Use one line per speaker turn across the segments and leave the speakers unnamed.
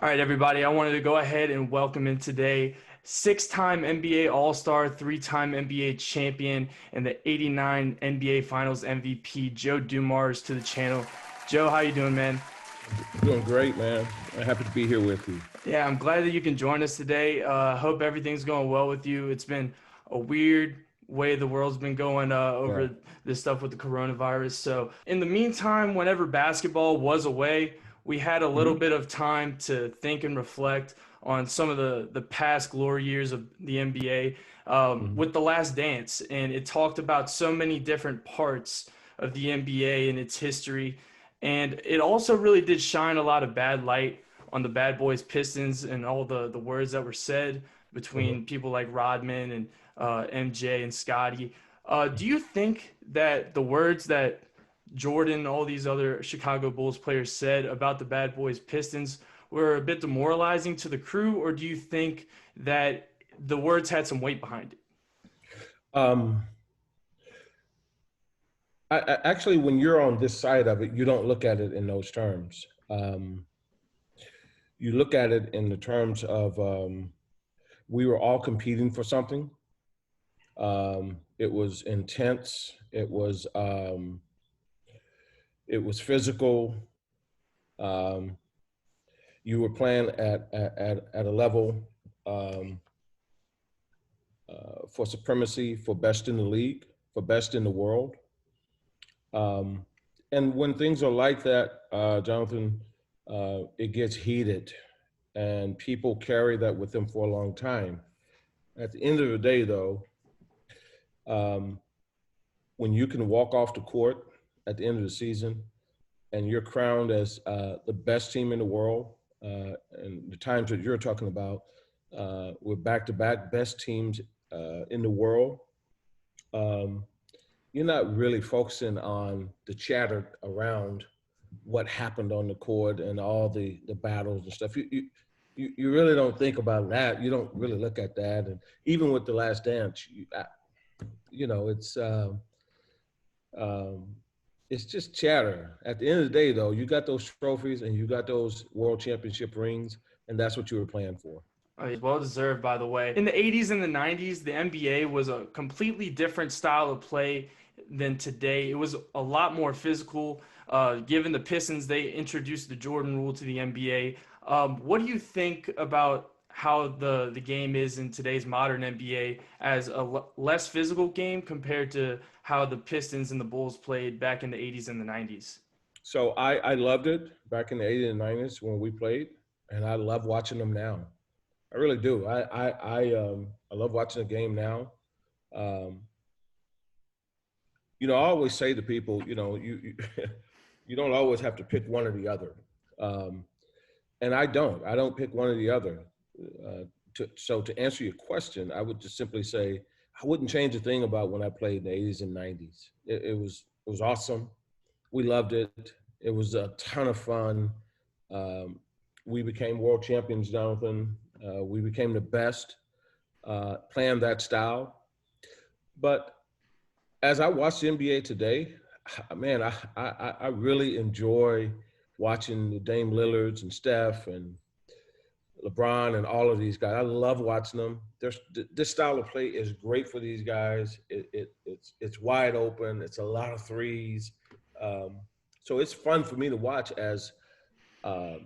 All right, everybody. I wanted to go ahead and welcome in today six-time NBA All-Star, three-time NBA champion, and the '89 NBA Finals MVP, Joe Dumars, to the channel. Joe, how you doing, man?
Doing great, man. I'm happy to be here with you.
Yeah, I'm glad that you can join us today. Hope everything's going well with you. It's been a weird way the world's been going
Yeah.
over this stuff with the coronavirus. So, in the meantime, whenever basketball was away, we had a little
hmm
bit of time to think and reflect on some of the past glory years of the NBA
hmm
with The Last Dance. And it talked about so many different parts of the NBA and its history. And it also really did shine a lot of bad light on the Bad Boys Pistons and all the words that were said
hmm
between people like Rodman and MJ and Scotty. Do you think that the words that Jordan and all these other Chicago Bulls players said about the Bad Boys Pistons were a bit demoralizing to the crew, or do you think that the words had some weight behind it?
Um, actually, when you're on this side of it, you don't look at it in those terms. You look at it in the terms of we were all competing for something. It was intense. It was physical. Um, you were playing at a level um, for supremacy, for best in the league, for best in the world. Um, and when things are like that, Jonathan, it gets heated, and people carry that with them for a long time. At the end of the day, though, um, when you can walk off the court at the end of the season and you're crowned as the best team in the world, and the times that you're talking about, we're back-to-back best teams in the world. Um, you're not really focusing on the chatter around what happened on the court and all the battles and stuff. You really don't think about that. You don't really look at that. And even with the Last Dance, you know, um, it's just chatter. At the end of the day, though, you got those trophies and you got those world championship rings, and that's what you were playing for.
He's well deserved, by the way. In the '80s and the '90s, the NBA was a completely different style of play than today. It was a lot more physical. Given the Pistons, they introduced the Jordan rule to the NBA. What do you think about how the game is in today's modern NBA as a less physical game compared to how the Pistons and the Bulls played back in the '80s and the '90s?
So I loved it back in the 80s and 90s when we played, and I love watching them now. I really do. I love watching the game now. Um, I always say to people, you don't always have to pick one or the other, um, and I don't. I don't pick one or the other. Uh, so to answer your question, I would just simply say I wouldn't change a thing about when I played in the 80s and 90s. It was awesome. We loved it. It was a ton of fun. Um, we became world champions, Jonathan. We became the best playing that style. But as I watch the NBA today, man, I really enjoy watching the Dame Lillards and Steph and LeBron and all of these guys. I love watching them. This style of play is great for these guys. It's wide open. It's a lot of threes. Um, so it's fun for me to watch as a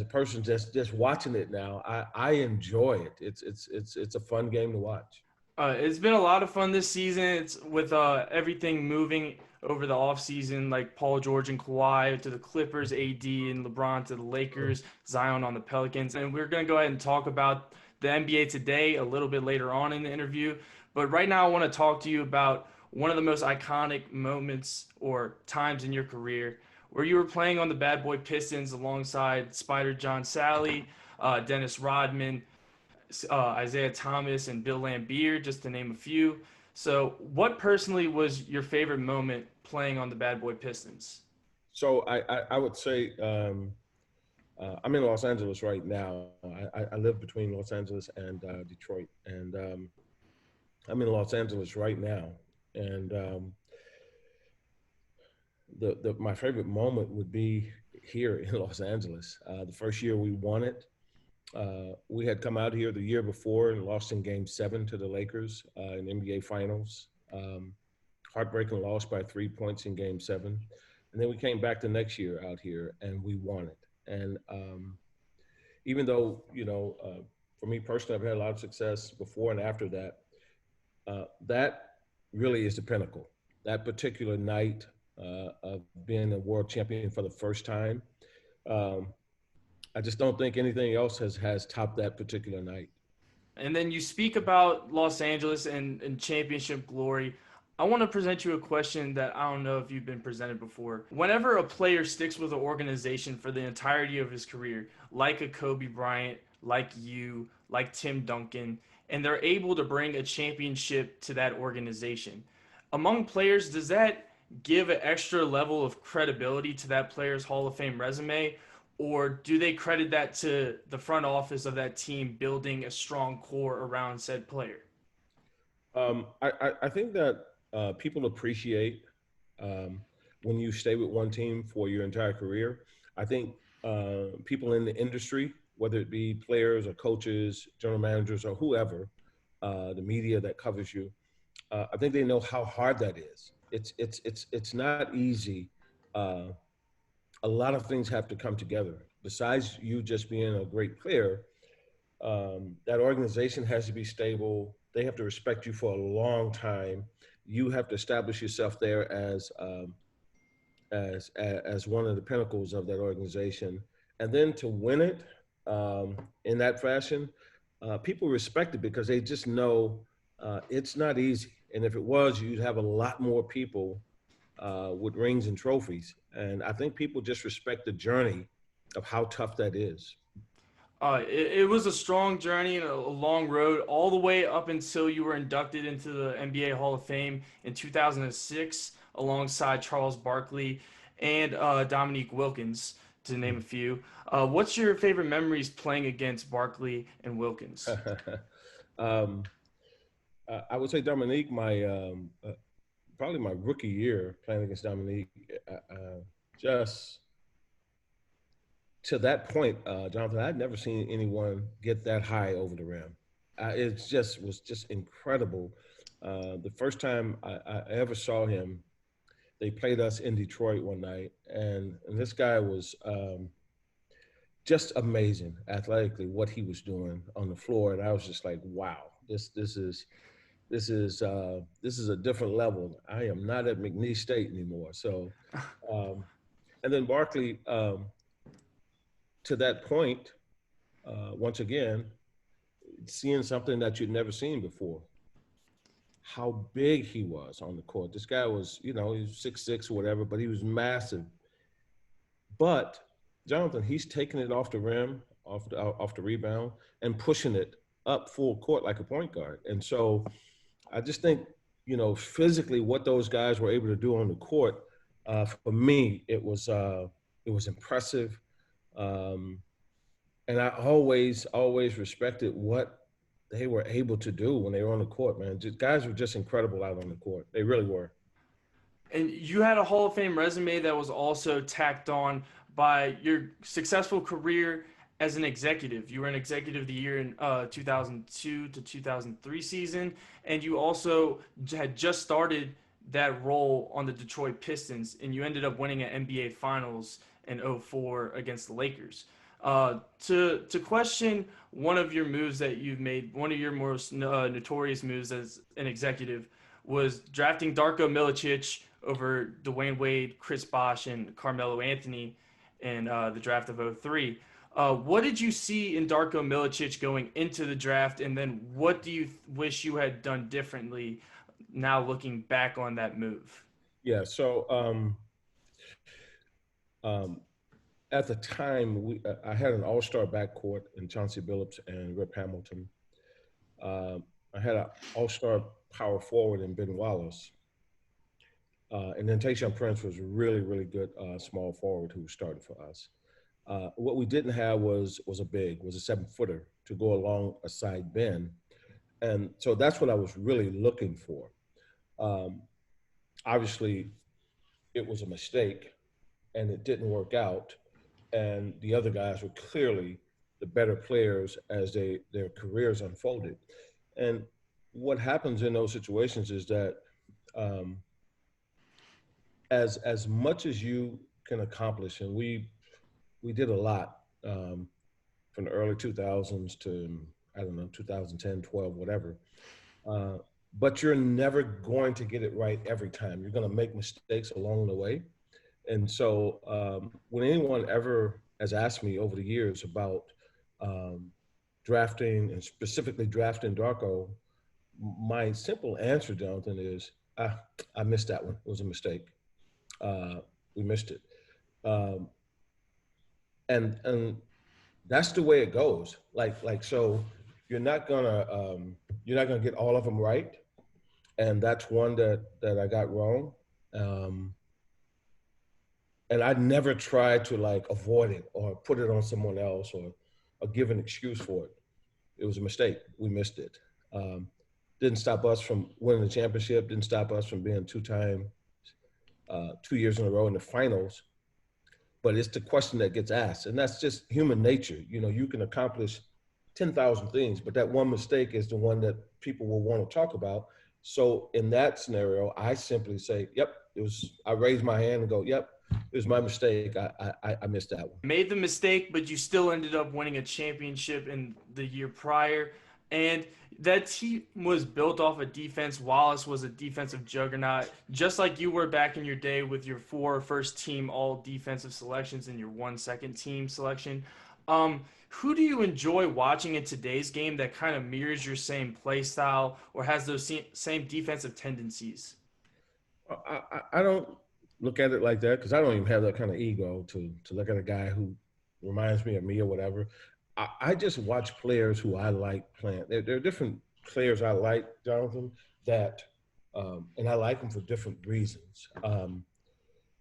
person just watching it now. I enjoy it. It's a fun game to watch.
It's been a lot of fun this season. It's with everything moving over the offseason, like Paul George and Kawhi to the Clippers, AD and LeBron to the Lakers, Zion on the Pelicans. And we're going to go ahead and talk about the NBA today a little bit later on in the interview. But right now, I want to talk to you about one of the most iconic moments or times in your career where you were playing on the Bad Boy Pistons alongside Spider John Sally, Dennis Rodman, Isaiah Thomas, and Bill Laimbeer, just to name a few. So, what personally was your favorite moment playing on the Bad Boy Pistons?
So I would say I'm in Los Angeles right now. I live between Los Angeles and Detroit, and I'm in Los Angeles right now. And my favorite moment would be here in Los Angeles. The first year we won it, we had come out here the year before and lost in Game 7 to the Lakers in NBA Finals. Heartbreaking loss by 3 points in Game 7, and then we came back the next year out here and we won it. And even though for me personally, I've had a lot of success before and after that. That really is the pinnacle. That particular night of being a world champion for the first time, um, I just don't think anything else has topped that particular night.
And then you speak about Los Angeles and championship glory. I want to present you a question that I don't know if you've been presented before. Whenever a player sticks with an organization for the entirety of his career, like a Kobe Bryant, like you, like Tim Duncan, and they're able to bring a championship to that organization, among players, does that give an extra level of credibility to that player's Hall of Fame resume? Or do they credit that to the front office of that team building a strong core around said player?
I think that people appreciate um, when you stay with one team for your entire career. I think people in the industry, whether it be players or coaches, general managers, or whoever, the media that covers you, I think they know how hard that is. It's not easy. Uh, a lot of things have to come together. Besides you just being a great player, that organization has to be stable. They have to respect you for a long time. You have to establish yourself there as one of the pinnacles of that organization, and then to win it in that fashion, people respect it because they just know it's not easy. And if it was, you'd have a lot more people with rings and trophies. And I think people just respect the journey of how tough that is.
It was a strong journey and a long road all the way up until you were inducted into the NBA Hall of Fame in 2006 alongside Charles Barkley and Dominique Wilkins, to name a few. What's your favorite memories playing against Barkley and Wilkins?
um, I would say Dominique, my probably my rookie year playing against Dominique, just to that point, Jonathan, I'd never seen anyone get that high over the rim. It just was just incredible. The first time I ever saw him, they played us in Detroit one night, and this guy was just amazing athletically what he was doing on the floor, and I was just like, wow, this is a different level. I am not at McNeese State anymore. So, um, and then Barkley, to that point, once again, seeing something that you'd never seen before. How big he was on the court. This guy was, he was 6'6" or whatever, but he was massive. But Jonathan, he's taking it off the rim, off the rebound, and pushing it up full court like a point guard. And so I just think, physically what those guys were able to do on the court, for me, it was impressive. Um, and I always respected what they were able to do when they were on the court, man. Guys were just incredible out on the court. They really were.
And you had a Hall of Fame resume that was also tacked on by your successful career as an executive. You were an executive of the year in 2002 to 2003 season, and you also had just started that role on the Detroit Pistons, and you ended up winning an NBA Finals in '04 against the Lakers. To question one of your moves that you've made, one of your most notorious moves as an executive was drafting Darko Milicic over Dwayne Wade, Chris Bosh, and Carmelo Anthony in the draft of '03. What did you see in Darko Milicic going into the draft, and then what do you wish you had done differently now looking back on that move?
Yeah. So um, at the time, I had an all-star backcourt in Chauncey Billups and Rip Hamilton. I had an all-star power forward in Ben Wallace. And then Tayshaun Prince was a really, really good small forward who started for us. What we didn't have was a big, was a 7-footer to go alongside Ben. And so that's what I was really looking for. Um, Obviously, it was a mistake and it didn't work out. and the other guys were clearly the better players as their careers unfolded. And what happens in those situations is that um, as much as you can accomplish, and we did a lot from the early 2000s to I don't know 2010, 12, whatever. Uh, but you're never going to get it right every time. You're going to make mistakes along the way. And so when anyone ever has asked me over the years about um, drafting and specifically drafting Darko, my simple answer, Jonathan, is I missed that one. It was a mistake. Uh, we missed it. Um, and that's the way it goes. Like so, you're not gonna you're not gonna get all of them right, and that's one that I got wrong. Um, and I never tried to like avoid it or put it on someone else or give an excuse for it. It was a mistake. We missed it. Um, didn't stop us from winning the championship. Didn't stop us from being two-time, 2 years in a row in the finals. But it's the question that gets asked, and that's just human nature. You know, you can accomplish 10,000 things, but that one mistake is the one that people will want to talk about. So in that scenario, I simply say, "Yep, it was." I raise my hand and go, "Yep, it was my mistake. I missed that one."
Made the mistake, but you still ended up winning a championship in the year prior. And that team was built off of defense. Wallace was a defensive juggernaut, just like you were back in your day with your 4 first-team all defensive selections and your 1 second-team selection. Who do you enjoy watching in today's game that kind of mirrors your same play style or has those same defensive tendencies?
I don't look at it like that because I don't even have that kind of ego to look at a guy who reminds me of me or whatever. I just watch players who I like playing. There are different players I like, Jonathan, that and I like them for different reasons.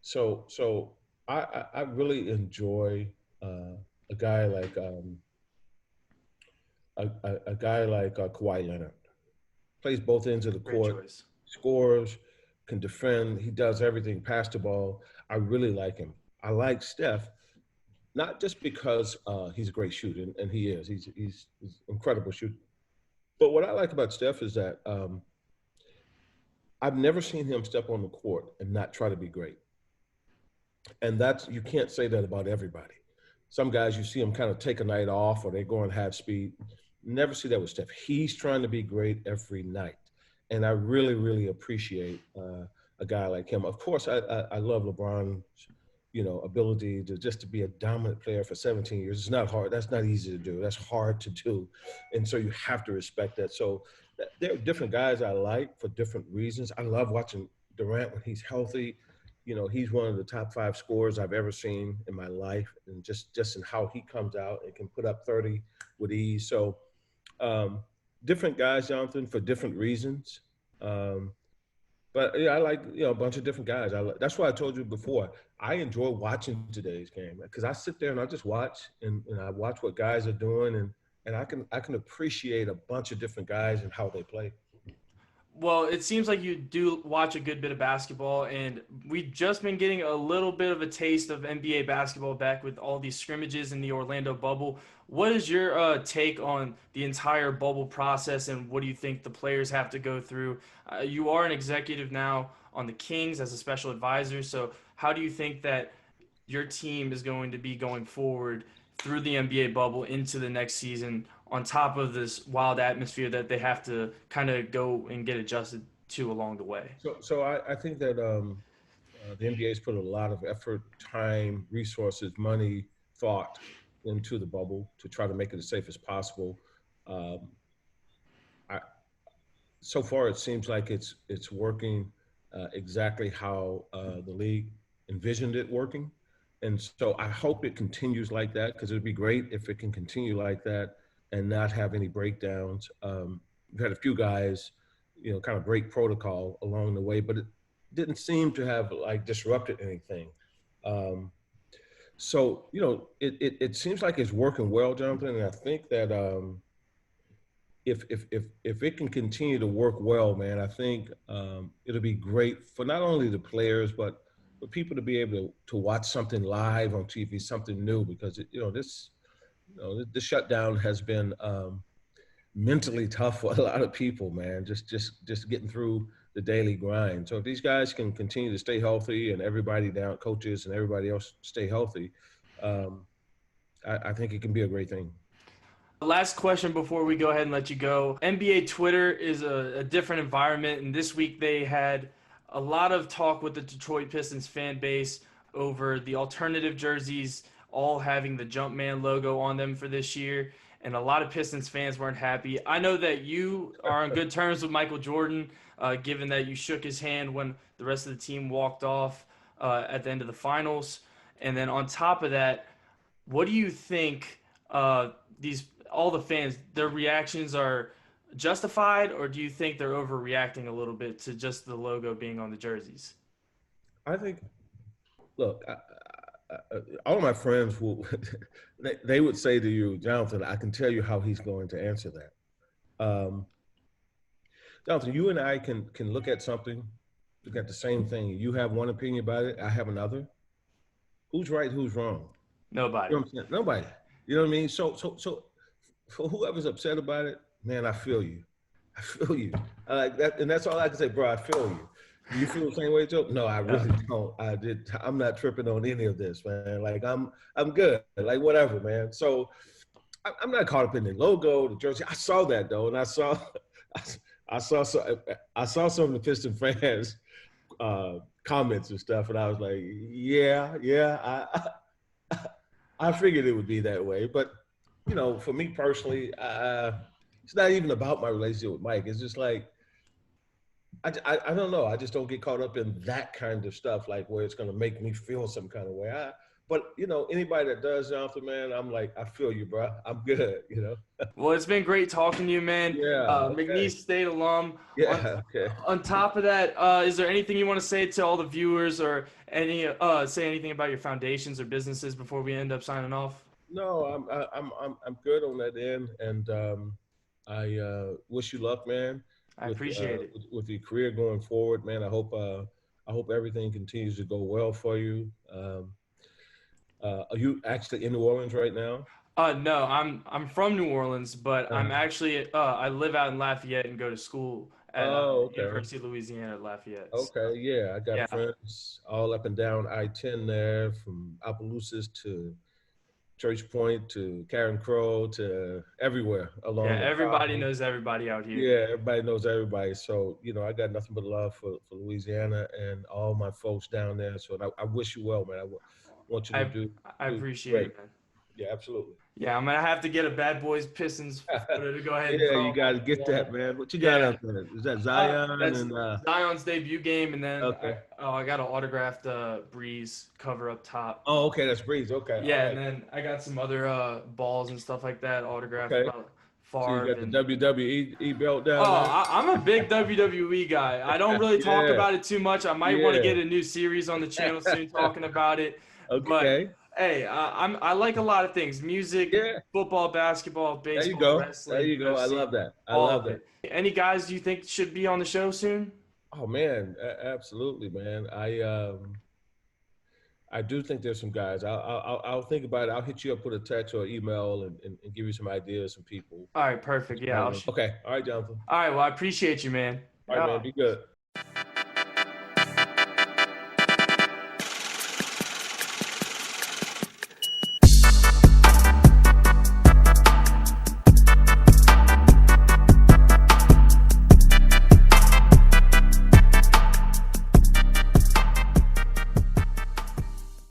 So I really enjoy a guy like a guy like Kawhi Leonard. Plays both ends of the
Great
court,
choice.
scores, can defend. He does everything, pass the ball. I really like him. I like Steph, not just because he's a great shooter, and he is. He's incredible shooter. But what I like about Steph is that I've never seen him step on the court and not try to be great. And that's you can't say that about everybody. Some guys you see them kind of take a night off or they go on half speed. Never see that with Steph. He's trying to be great every night, and I really really appreciate a guy like him. Of course, I love LeBron's ability to just to be a dominant player for 17 years. It's not hard. That's not easy to do. That's hard to do, and so you have to respect that. So there are different guys I like for different reasons. I love watching Durant when he's healthy. He's one of the top 5 scorers I've ever seen in my life, and just in how he comes out and can put up 30 with ease. So um, different guys, Jonathan, for different reasons. Um, but yeah, I like a bunch of different guys. That's why I told you before. I enjoy watching today's game because I sit there and I just watch and I watch what guys are doing and I can appreciate a bunch of different guys and how they play.
Well, it seems like you do watch a good bit of basketball, and we've just been getting a little bit of a taste of NBA basketball back with all these scrimmages in the Orlando bubble. What is your take on the entire bubble process, and what do you think the players have to go through? You are an executive now on the Kings as a special advisor, so how do you think that your team is going to be going forward through the NBA bubble into the next season on top of this wild atmosphere that they have to kind of go and get adjusted to along the way?
So I think that the NBA's put a lot of effort, time, resources, money, thought into the bubble to try to make it as safe as possible. Um, I, so far, it seems like it's working exactly how the league envisioned it working, and so I hope it continues like that because it'd be great if it can continue like that and not have any breakdowns. We've had a few guys, kind of break protocol along the way, but it didn't seem to have like disrupted anything. Um, so it seems like it's working well, Jonathan, and I think that if it can continue to work well, man, I think it'll be great for not only the players but for people to be able to watch something live on TV, something new, because this shutdown has been mentally tough for a lot of people, man. Just getting through the daily grind. So if these guys can continue to stay healthy, and everybody down, coaches and everybody else stay healthy, um, I think it can be a great thing.
Last question before we go ahead and let you go. NBA Twitter is a different environment, and this week they had a lot of talk with the Detroit Pistons fan base over the alternative jerseys all having the Jumpman logo on them for this year, and a lot of Pistons fans weren't happy. I know that you are on good terms with Michael Jordan, given that you shook his hand when the rest of the team walked off at the end of the finals. And then on top of that, what do you think these all the fans, their reactions are justified, or do you think they're overreacting a little bit to just the logo being on the jerseys?
I think, look, all of my friends will, they would say to you, Jonathan, I can tell you how he's going to answer that. Jonathan, you and I can look at something, look at the same thing. You have one opinion about it, I have another. Who's right? Who's wrong?
Nobody.
You know what I'm saying? Nobody. You know what I mean? So for whoever's upset about it, man, I feel you. I feel you. I like that, and that's all I can say, bro. I feel you. Do you feel the same way, Joe? No, I really don't. I'm not tripping on any of this, man. Like I'm good. Like whatever, man. So I'm not caught up in the logo, the jersey. I saw that though, and I saw some of the Piston fans comments and stuff, and I was like, yeah, I figured it would be that way. But for me personally, it's not even about my relationship with Mike. It's just like I don't know. I just don't get caught up in that kind of stuff, like where it's going to make me feel some kind of way. But anybody that does, Jonathan, man, I'm like, I feel you, bro. I'm good.
Well, it's been great talking to you, man.
Yeah. Okay.
McNeese State alum.
Yeah. Okay.
On top of that, is there anything you want to say to all the viewers, or say anything about your foundations or businesses before we end up signing off?
No, I'm good on that end, and I wish you luck, man.
I appreciate it.
With your career going forward, man. I hope everything continues to go well for you. Are you actually in New Orleans right now?
No, I'm from New Orleans, but I'm actually I live out in Lafayette and go to school at
Okay.
University of Louisiana at Lafayette.
Okay, yeah, I got
Yeah.
friends all up and down I-10 there, from Opelousas to Church Point to Karen Crow to everywhere along.
Yeah, everybody knows everybody out here.
Yeah, everybody knows everybody. So I got nothing but love for Louisiana and all my folks down there. So I wish you well, man. I want you to do.
I appreciate it, man.
Yeah, absolutely.
Yeah, I'm gonna have to get a Bad Boys Pistons photo to go ahead.
Yeah, you got to get that, man. What you got out there? Is that Zion?
That's
and
Zion's debut game, and then
okay.
I got an autographed Breeze cover up top.
Oh, okay, that's Breeze. Okay.
Yeah,
right.
and then I got some other balls and stuff like that autographed.
Okay.
Favre.
So you got the WWE belt down
there? I'm a big WWE guy. I don't really talk about it too much. I might want to get a new series on the channel soon talking about it.
Okay.
But, hey, I like a lot of things: music, football, basketball, baseball, wrestling.
There you go. I love that. I love that.
Any guys you think should be on the show soon?
Oh man, absolutely, man. I do think there's some guys. I'll think about it. I'll hit you up with a text or email and give you some ideas, some people.
All right, perfect. Yeah.
Okay. All right, Jonathan.
All right. Well, I appreciate you, man.
All right, man. Be good.